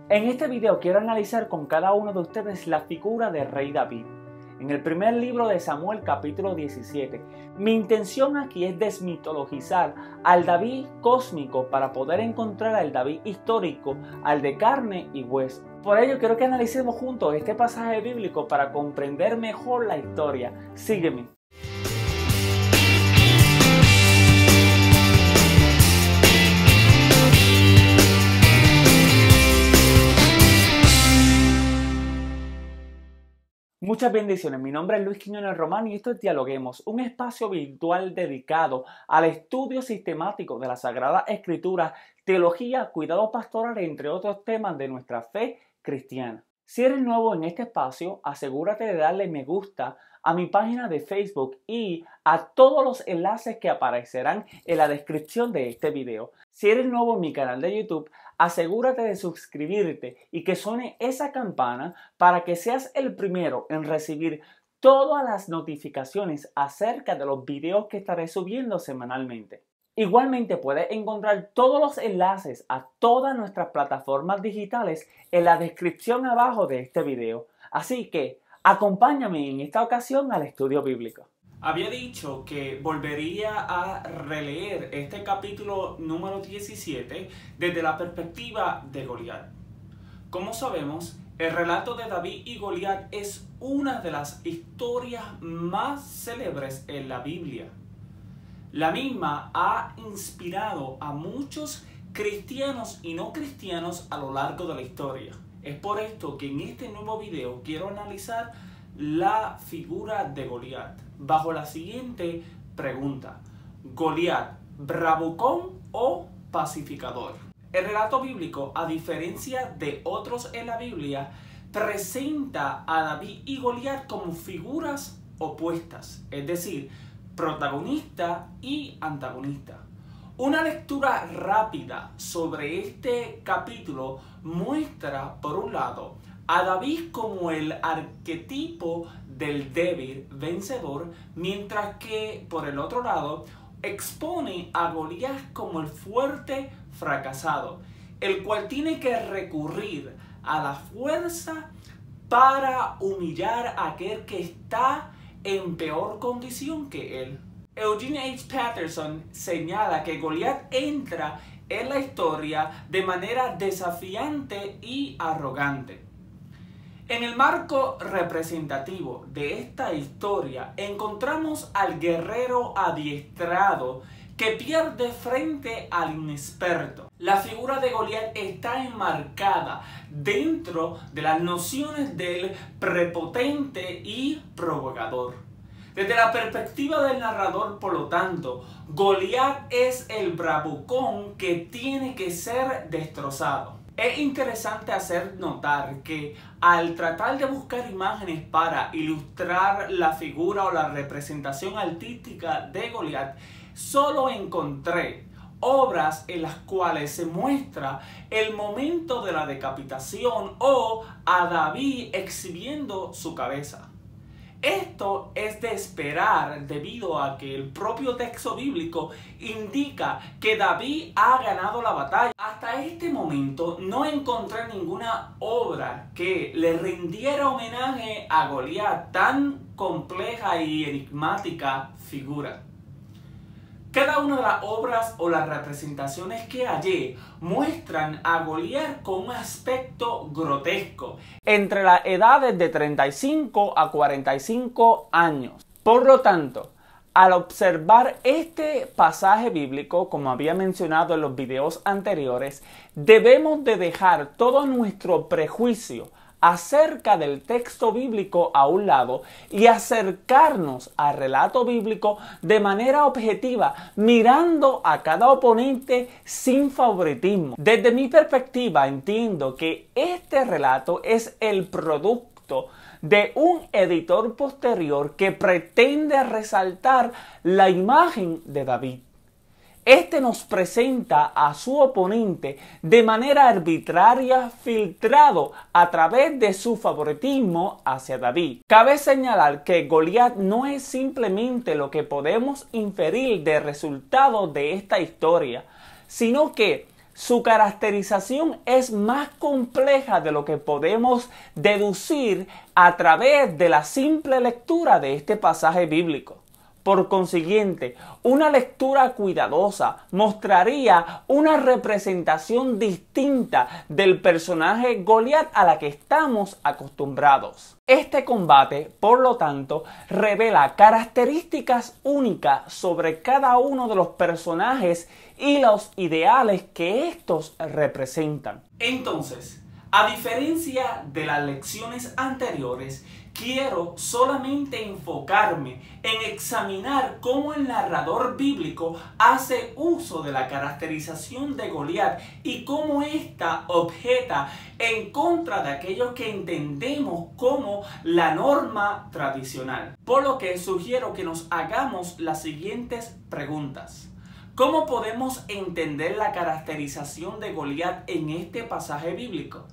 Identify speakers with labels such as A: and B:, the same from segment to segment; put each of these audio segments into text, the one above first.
A: En este video quiero analizar con cada uno de ustedes la figura del rey David. En el primer libro de Samuel, capítulo 17, mi intención aquí es desmitologizar al David cósmico para poder encontrar al David histórico, al de carne y hueso. Por ello quiero que analicemos juntos este pasaje bíblico para comprender mejor la historia. Sígueme. Muchas bendiciones, mi nombre es Luis Quiñones Román y esto es Dialoguemos, un espacio virtual dedicado al estudio sistemático de la Sagrada Escritura, teología, cuidado pastoral, entre otros temas de nuestra fe cristiana. Si eres nuevo en este espacio, asegúrate de darle me gusta a mi página de Facebook y a todos los enlaces que aparecerán en la descripción de este video. Si eres nuevo en mi canal de YouTube, asegúrate de suscribirte y que suene esa campana para que seas el primero en recibir todas las notificaciones acerca de los videos que estaré subiendo semanalmente. Igualmente puedes encontrar todos los enlaces a todas nuestras plataformas digitales en la descripción abajo de este video. Así que acompáñame en esta ocasión al estudio bíblico. Había dicho que volvería a releer este capítulo número 17 desde la perspectiva de Goliat. Como sabemos, el relato de David y Goliat es una de las historias más célebres en la Biblia. La misma ha inspirado a muchos cristianos y no cristianos a lo largo de la historia. Es por esto que en este nuevo video quiero analizar la figura de Goliat bajo la siguiente pregunta: ¿Goliat, bravucón o pacificador? El relato bíblico, a diferencia de otros en la Biblia, presenta a David y Goliat como figuras opuestas, es decir, protagonista y antagonista. Una lectura rápida sobre este capítulo muestra, por un lado, a David como el arquetipo del débil vencedor, mientras que, por el otro lado, expone a Goliat como el fuerte fracasado, el cual tiene que recurrir a la fuerza para humillar a aquel que está en peor condición que él. Eugene H. Peterson señala que Goliat entra en la historia de manera desafiante y arrogante. En el marco representativo de esta historia encontramos al guerrero adiestrado que pierde frente al inexperto. La figura de Goliat está enmarcada dentro de las nociones del prepotente y provocador. Desde la perspectiva del narrador, por lo tanto, Goliat es el bravucón que tiene que ser destrozado. Es interesante hacer notar que al tratar de buscar imágenes para ilustrar la figura o la representación artística de Goliat, solo encontré obras en las cuales se muestra el momento de la decapitación o a David exhibiendo su cabeza. Esto es de esperar debido a que el propio texto bíblico indica que David ha ganado la batalla. Hasta este momento no encontré ninguna obra que le rindiera homenaje a Goliat, tan compleja y enigmática figura. Cada una de las obras o las representaciones que hallé muestran a Goliat con un aspecto grotesco, entre las edades de 35 a 45 años. Por lo tanto, al observar este pasaje bíblico, como había mencionado en los videos anteriores, debemos de dejar todo nuestro prejuicio acerca del texto bíblico a un lado y acercarnos al relato bíblico de manera objetiva, mirando a cada oponente sin favoritismo. Desde mi perspectiva entiendo que este relato es el producto de un editor posterior que pretende resaltar la imagen de David. Este nos presenta a su oponente de manera arbitraria, filtrado a través de su favoritismo hacia David. Cabe señalar que Goliat no es simplemente lo que podemos inferir de resultado de esta historia, sino que su caracterización es más compleja de lo que podemos deducir a través de la simple lectura de este pasaje bíblico. Por consiguiente, una lectura cuidadosa mostraría una representación distinta del personaje Goliat a la que estamos acostumbrados. Este combate, por lo tanto, revela características únicas sobre cada uno de los personajes y los ideales que estos representan. Entonces, a diferencia de las lecciones anteriores, quiero solamente enfocarme en examinar cómo el narrador bíblico hace uso de la caracterización de Goliat y cómo ésta objeta en contra de aquello que entendemos como la norma tradicional. Por lo que sugiero que nos hagamos las siguientes preguntas. ¿Cómo podemos entender la caracterización de Goliat en este pasaje bíblico?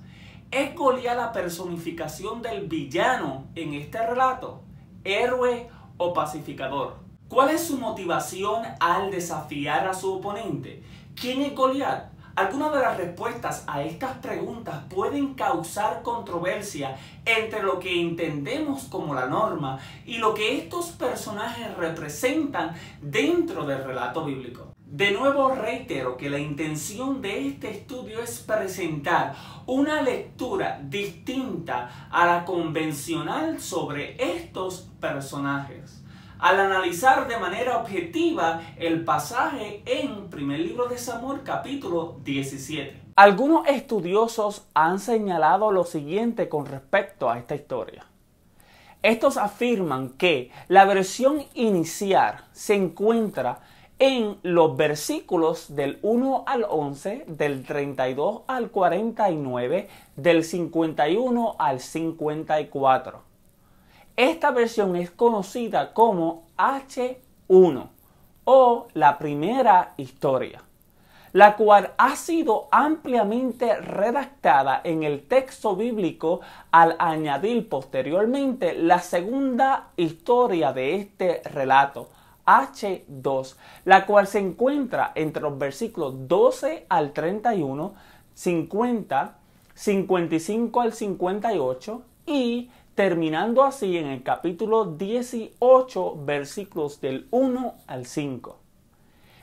A: ¿Es Goliat la personificación del villano en este relato? ¿Héroe o pacificador? ¿Cuál es su motivación al desafiar a su oponente? ¿Quién es Goliat? Algunas de las respuestas a estas preguntas pueden causar controversia entre lo que entendemos como la norma y lo que estos personajes representan dentro del relato bíblico. De nuevo reitero que la intención de este estudio es presentar una lectura distinta a la convencional sobre estos personajes. Al analizar de manera objetiva el pasaje en primer libro de Samuel capítulo 17. Algunos estudiosos han señalado lo siguiente con respecto a esta historia. Estos afirman que la versión inicial se encuentra en los versículos del 1 al 11, del 32 al 49, del 51 al 54. Esta versión es conocida como H1 o la primera historia, la cual ha sido ampliamente redactada en el texto bíblico al añadir posteriormente la segunda historia de este relato, H2, la cual se encuentra entre los versículos 12 al 31, 50, 55 al 58 y terminando así en el capítulo 18, versículos del 1 al 5.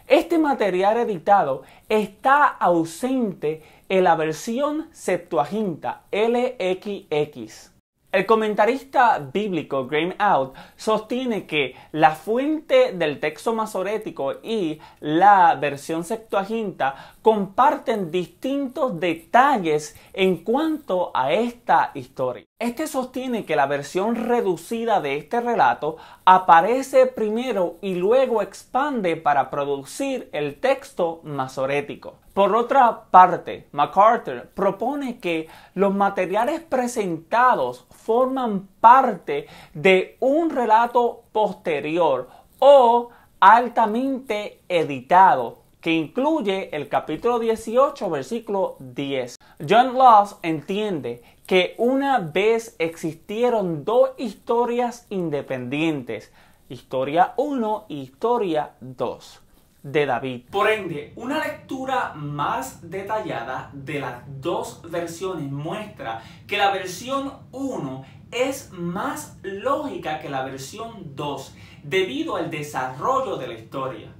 A: Este material editado está ausente en la versión Septuaginta LXX. El comentarista bíblico Graham Out sostiene que la fuente del texto masorético y la versión Septuaginta comparten distintos detalles en cuanto a esta historia. Este sostiene que la versión reducida de este relato aparece primero y luego expande para producir el texto masorético. Por otra parte, MacArthur propone que los materiales presentados forman parte de un relato posterior o altamente editado que incluye el capítulo 18, versículo 10. John Laws entiende que una vez existieron dos historias independientes, historia 1 y historia 2. De David. Por ende, una lectura más detallada de las dos versiones muestra que la versión 1 es más lógica que la versión 2 debido al desarrollo de la historia.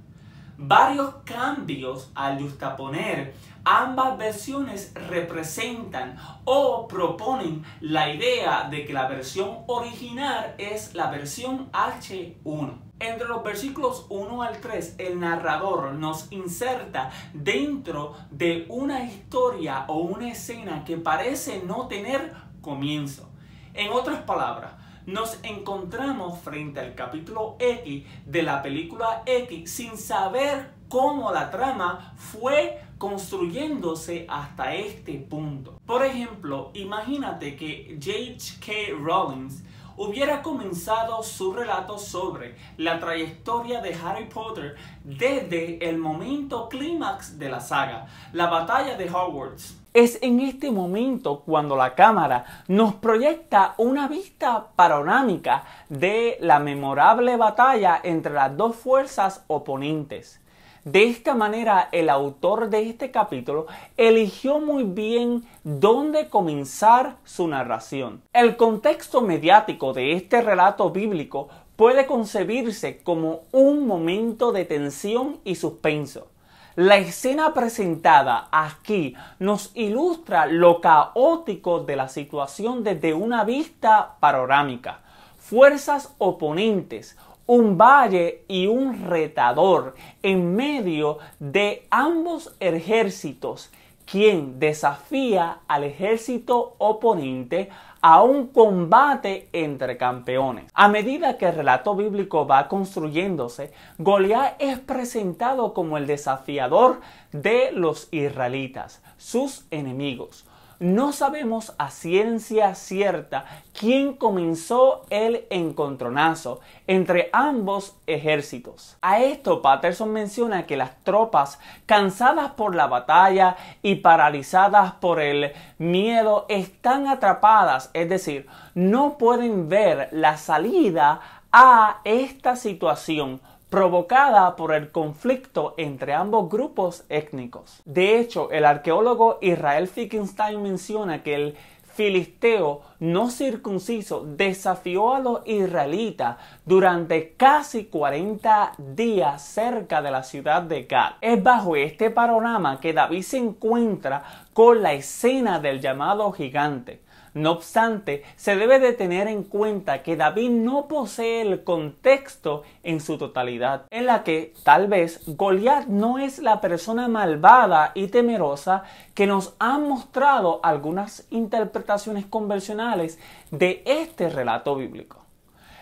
A: Varios cambios al justaponer ambas versiones representan o proponen la idea de que la versión original es la versión H1. Entre los versículos 1 al 3, el narrador nos inserta dentro de una historia o una escena que parece no tener comienzo. En otras palabras, nos encontramos frente al capítulo X de la película X sin saber cómo la trama fue construyéndose hasta este punto. Por ejemplo, imagínate que J.K. Rowling hubiera comenzado su relato sobre la trayectoria de Harry Potter desde el momento clímax de la saga, la batalla de Hogwarts. Es en este momento cuando la cámara nos proyecta una vista panorámica de la memorable batalla entre las dos fuerzas oponentes. De esta manera, el autor de este capítulo eligió muy bien dónde comenzar su narración. El contexto mediático de este relato bíblico puede concebirse como un momento de tensión y suspenso. La escena presentada aquí nos ilustra lo caótico de la situación desde una vista panorámica. Fuerzas oponentes, un valle y un retador en medio de ambos ejércitos, quien desafía al ejército oponente a un combate entre campeones. A medida que el relato bíblico va construyéndose, Goliat es presentado como el desafiador de los israelitas, sus enemigos. No sabemos a ciencia cierta quién comenzó el encontronazo entre ambos ejércitos. A esto Patterson menciona que las tropas, cansadas por la batalla y paralizadas por el miedo, están atrapadas, es decir, no pueden ver la salida a esta situación provocada por el conflicto entre ambos grupos étnicos. De hecho, el arqueólogo Israel Finkelstein menciona que el filisteo no circunciso desafió a los israelitas durante casi 40 días cerca de la ciudad de Gat. Es bajo este panorama que David se encuentra con la escena del llamado gigante. No obstante, se debe de tener en cuenta que David no posee el contexto en su totalidad, en la que tal vez Goliat no es la persona malvada y temerosa que nos han mostrado algunas interpretaciones convencionales de este relato bíblico.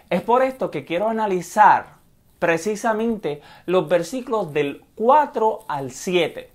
A: Es por esto que quiero analizar precisamente los versículos del 4 al 7,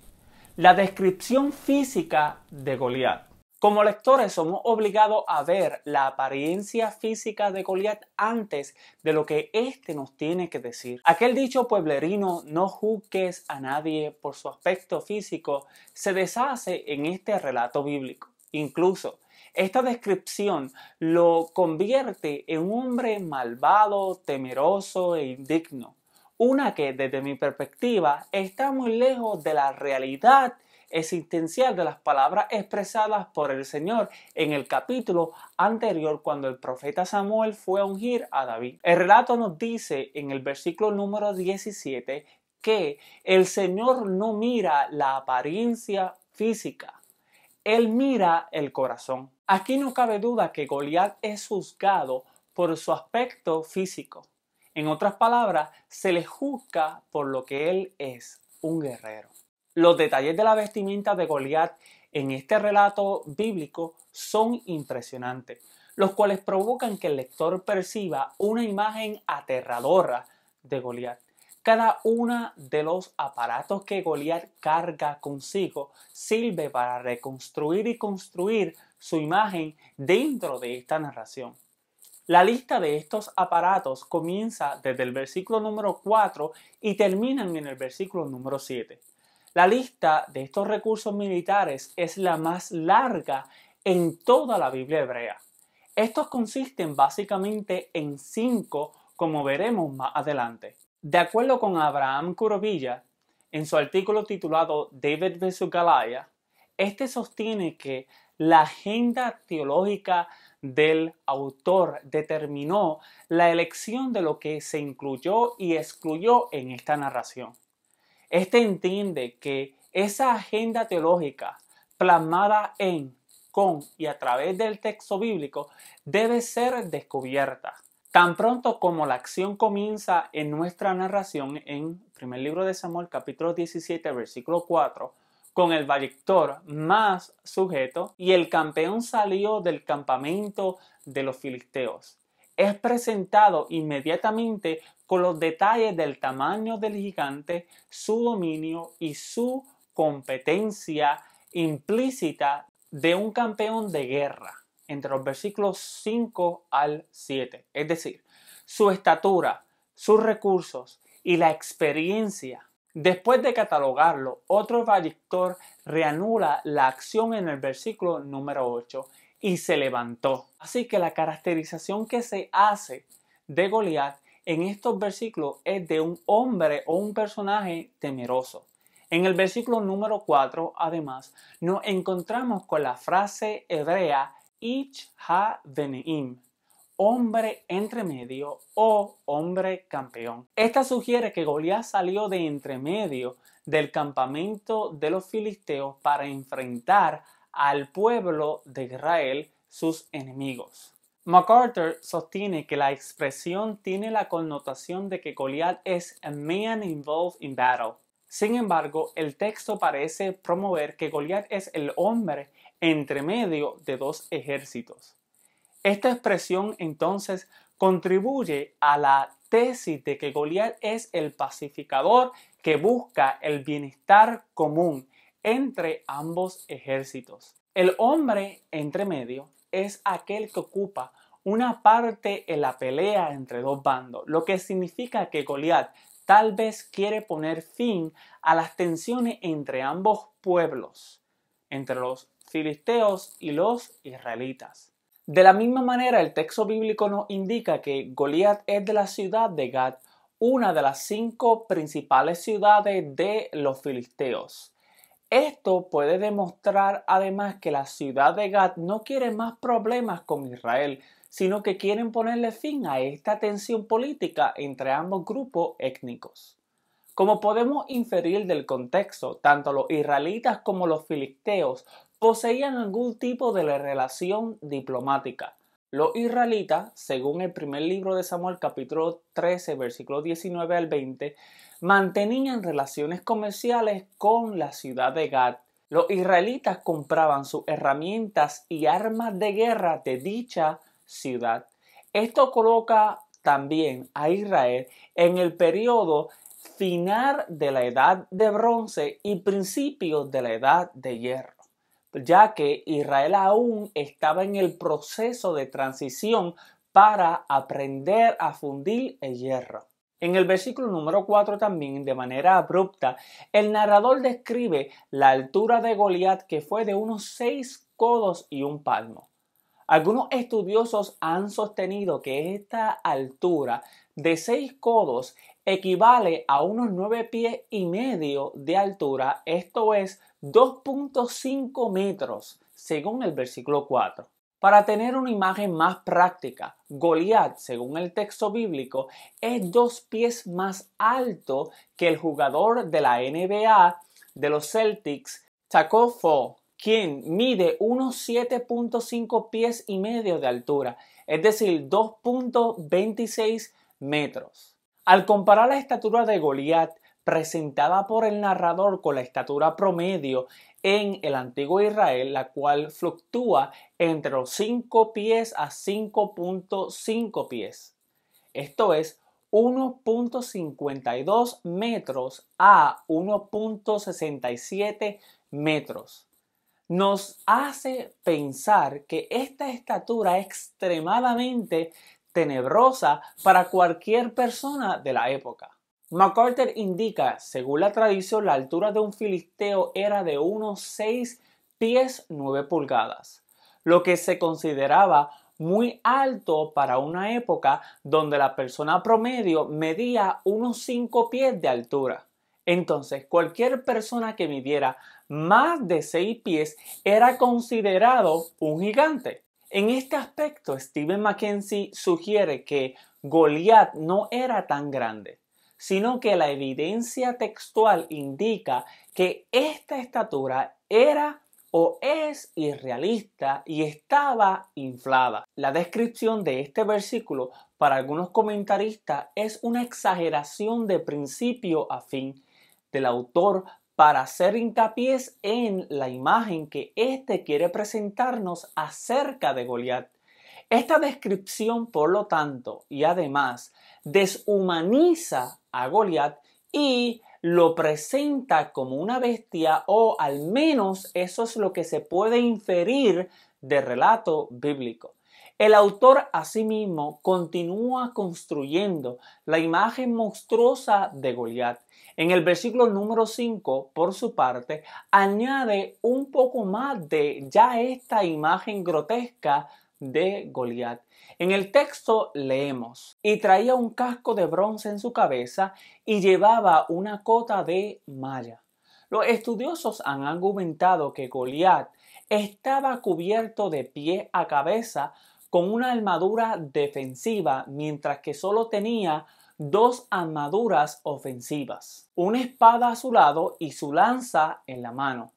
A: la descripción física de Goliat. Como lectores somos obligados a ver la apariencia física de Goliat antes de lo que éste nos tiene que decir. Aquel dicho pueblerino, no juzgues a nadie por su aspecto físico, se deshace en este relato bíblico. Incluso, esta descripción lo convierte en un hombre malvado, temeroso e indigno. Una que, desde mi perspectiva, está muy lejos de la realidad existencial de las palabras expresadas por el Señor en el capítulo anterior cuando el profeta Samuel fue a ungir a David. El relato nos dice en el versículo número 17 que el Señor no mira la apariencia física, Él mira el corazón. Aquí no cabe duda que Goliat es juzgado por su aspecto físico. En otras palabras, se le juzga por lo que él es, un guerrero. Los detalles de la vestimenta de Goliat en este relato bíblico son impresionantes, los cuales provocan que el lector perciba una imagen aterradora de Goliat. Cada uno de los aparatos que Goliat carga consigo sirve para reconstruir y construir su imagen dentro de esta narración. La lista de estos aparatos comienza desde el versículo número 4 y terminan en el versículo número 7. La lista de estos recursos militares es la más larga en toda la Biblia hebrea. Estos consisten básicamente en 5, como veremos más adelante. De acuerdo con Abraham Kurovilla, en su artículo titulado David vs. Goliath, este sostiene que la agenda teológica del autor determinó la elección de lo que se incluyó y excluyó en esta narración. Este entiende que esa agenda teológica plasmada en, con y a través del texto bíblico debe ser descubierta. Tan pronto como la acción comienza en nuestra narración en primer libro de Samuel capítulo 17 versículo 4, con el valector más sujeto y el campeón salió del campamento de los filisteos. Es presentado inmediatamente con los detalles del tamaño del gigante, su dominio y su competencia implícita de un campeón de guerra, entre los versículos 5 al 7. Es decir, su estatura, sus recursos y la experiencia. Después de catalogarlo, otro valector reanuda la acción en el versículo número 8 y se levantó. Así que la caracterización que se hace de Goliat en estos versículos es de un hombre o un personaje temeroso. En el versículo número 4, además, nos encontramos con la frase hebrea Ich ha-veneim, hombre entre medio o hombre campeón. Esta sugiere que Goliat salió de entre medio del campamento de los filisteos para enfrentar al pueblo de Israel, sus enemigos. MacArthur sostiene que la expresión tiene la connotación de que Goliat es a man involved in battle. Sin embargo, el texto parece promover que Goliat es el hombre entre medio de dos ejércitos. Esta expresión entonces contribuye a la tesis de que Goliat es el pacificador que busca el bienestar común entre ambos ejércitos. El hombre entre medio es aquel que ocupa una parte en la pelea entre dos bandos, lo que significa que Goliat tal vez quiere poner fin a las tensiones entre ambos pueblos, entre los filisteos y los israelitas. De la misma manera, el texto bíblico nos indica que Goliat es de la ciudad de Gat, una de las 5 principales ciudades de los filisteos. Esto puede demostrar además que la ciudad de Gat no quiere más problemas con Israel, sino que quieren ponerle fin a esta tensión política entre ambos grupos étnicos. Como podemos inferir del contexto, tanto los israelitas como los filisteos poseían algún tipo de relación diplomática. Los israelitas, según el primer libro de Samuel capítulo 13, versículos 19 al 20, mantenían relaciones comerciales con la ciudad de Gat. Los israelitas compraban sus herramientas y armas de guerra de dicha ciudad. Esto coloca también a Israel en el periodo final de la edad de bronce y principios de la edad de hierro, ya que Israel aún estaba en el proceso de transición para aprender a fundir el hierro. En el versículo número 4 también, de manera abrupta, el narrador describe la altura de Goliat, que fue de unos 6 codos y un palmo. Algunos estudiosos han sostenido que esta altura de 6 codos equivale a unos 9 pies y medio de altura, esto es 2.5 metros, según el versículo 4. Para tener una imagen más práctica, Goliat, según el texto bíblico, es 2 pies más alto que el jugador de la NBA de los Celtics, Taco Fall, quien mide unos 7.5 pies y medio de altura, es decir, 2.26 metros. Al comparar la estatura de Goliat presentada por el narrador con la estatura promedio en el antiguo Israel, la cual fluctúa entre los 5 pies a 5.5 pies. Esto es 1.52 metros a 1.67 metros. Nos hace pensar que esta estatura es extremadamente tenebrosa para cualquier persona de la época. MacArthur indica, según la tradición, la altura de un filisteo era de unos 6 pies 9 pulgadas, lo que se consideraba muy alto para una época donde la persona promedio medía unos 5 pies de altura. Entonces, cualquier persona que midiera más de 6 pies era considerado un gigante. En este aspecto, Stephen Mackenzie sugiere que Goliat no era tan grande, sino que la evidencia textual indica que esta estatura era o es irrealista y estaba inflada. La descripción de este versículo para algunos comentaristas es una exageración de principio a fin del autor para hacer hincapié en la imagen que éste quiere presentarnos acerca de Goliat. Esta descripción, por lo tanto, y además, deshumaniza a Goliat y lo presenta como una bestia, o al menos eso es lo que se puede inferir del relato bíblico. El autor asimismo continúa construyendo la imagen monstruosa de Goliat. En el versículo número 5, por su parte, añade un poco más de ya esta imagen grotesca de Goliat. En el texto leemos: y traía un casco de bronce en su cabeza y llevaba una cota de malla. Los estudiosos han argumentado que Goliat estaba cubierto de pie a cabeza con una armadura defensiva, mientras que solo tenía dos armaduras ofensivas, una espada a su lado y su lanza en la mano.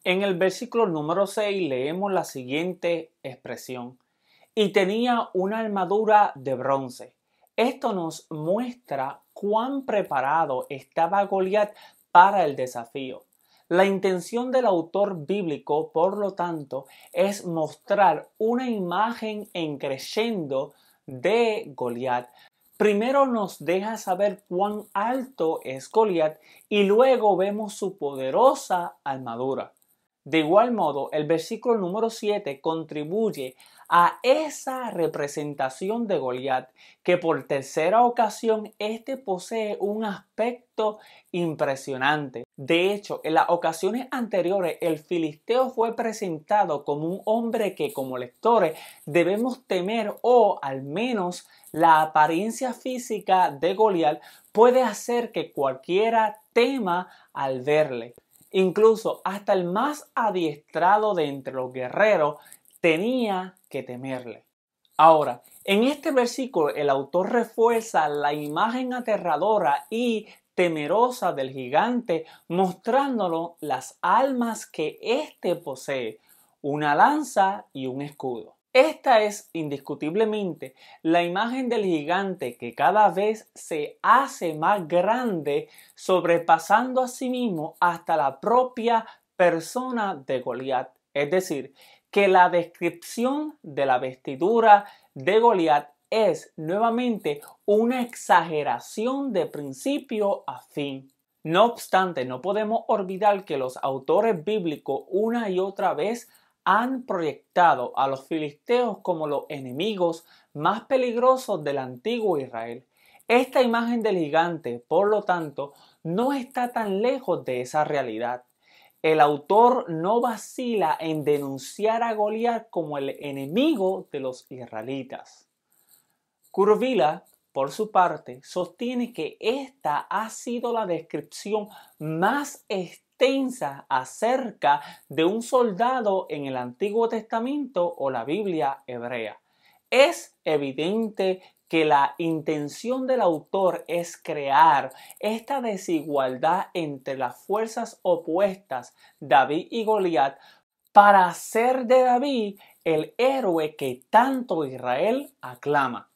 A: En el versículo número 6 leemos la siguiente expresión: y tenía una armadura de bronce. Esto nos muestra cuán preparado estaba Goliat para el desafío. La intención del autor bíblico, por lo tanto, es mostrar una imagen en creciendo de Goliat. Primero nos deja saber cuán alto es Goliat y luego vemos su poderosa armadura. De igual modo, el versículo número 7 contribuye a esa representación de Goliat, que por tercera ocasión posee un aspecto impresionante. De hecho, en las ocasiones anteriores, el filisteo fue presentado como un hombre que, como lectores, debemos temer, o al menos la apariencia física de Goliat puede hacer que cualquiera tema al verle. Incluso hasta el más adiestrado de entre los guerreros tenía que temerle. Ahora, en este versículo el autor refuerza la imagen aterradora y temerosa del gigante, mostrándonos las armas que éste posee, una lanza y un escudo. Esta es indiscutiblemente la imagen del gigante que cada vez se hace más grande, sobrepasando a sí mismo hasta la propia persona de Goliat. Es decir, que la descripción de la vestidura de Goliat es nuevamente una exageración de principio a fin. No obstante, no podemos olvidar que los autores bíblicos una y otra vez han proyectado a los filisteos como los enemigos más peligrosos del antiguo Israel. Esta imagen del gigante, por lo tanto, no está tan lejos de esa realidad. El autor no vacila en denunciar a Goliat como el enemigo de los israelitas. Kuruvilla, por su parte, sostiene que esta ha sido la descripción más extensa acerca de un soldado en el Antiguo Testamento o la Biblia hebrea. Es evidente que la intención del autor es crear esta desigualdad entre las fuerzas opuestas, David y Goliat, para hacer de David el héroe que tanto Israel aclama.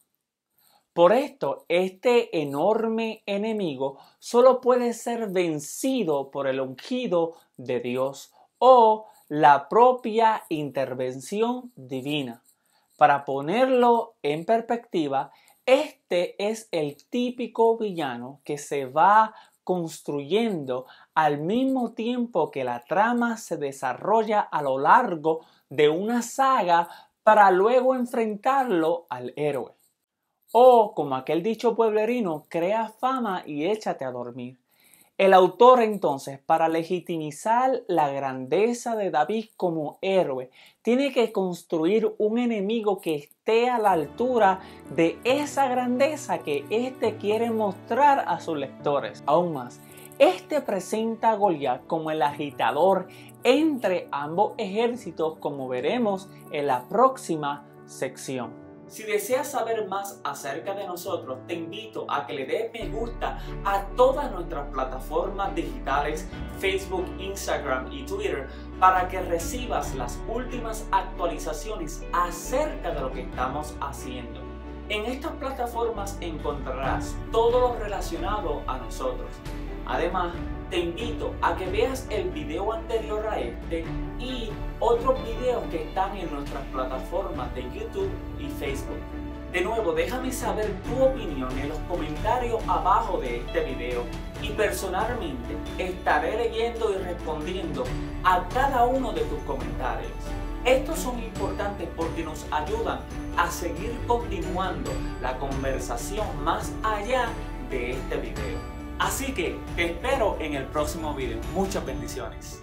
A: Por esto, este enorme enemigo solo puede ser vencido por el ungido de Dios o la propia intervención divina. Para ponerlo en perspectiva, este es el típico villano que se va construyendo al mismo tiempo que la trama se desarrolla a lo largo de una saga para luego enfrentarlo al héroe. O, como aquel dicho pueblerino, crea fama y échate a dormir. El autor entonces, para legitimizar la grandeza de David como héroe, tiene que construir un enemigo que esté a la altura de esa grandeza que éste quiere mostrar a sus lectores. Aún más, este presenta a Goliat como el agitador entre ambos ejércitos, como veremos en la próxima sección. Si deseas saber más acerca de nosotros, te invito a que le des me gusta a todas nuestras plataformas digitales, Facebook, Instagram y Twitter, para que recibas las últimas actualizaciones acerca de lo que estamos haciendo. En estas plataformas encontrarás todo lo relacionado a nosotros. Además, te invito a que veas el video anterior a este y otros videos que están en nuestras plataformas de YouTube y Facebook. De nuevo, déjame saber tu opinión en los comentarios abajo de este video y personalmente estaré leyendo y respondiendo a cada uno de tus comentarios. Estos son importantes porque nos ayudan a seguir continuando la conversación más allá de este video. Así que te espero en el próximo video. Muchas bendiciones.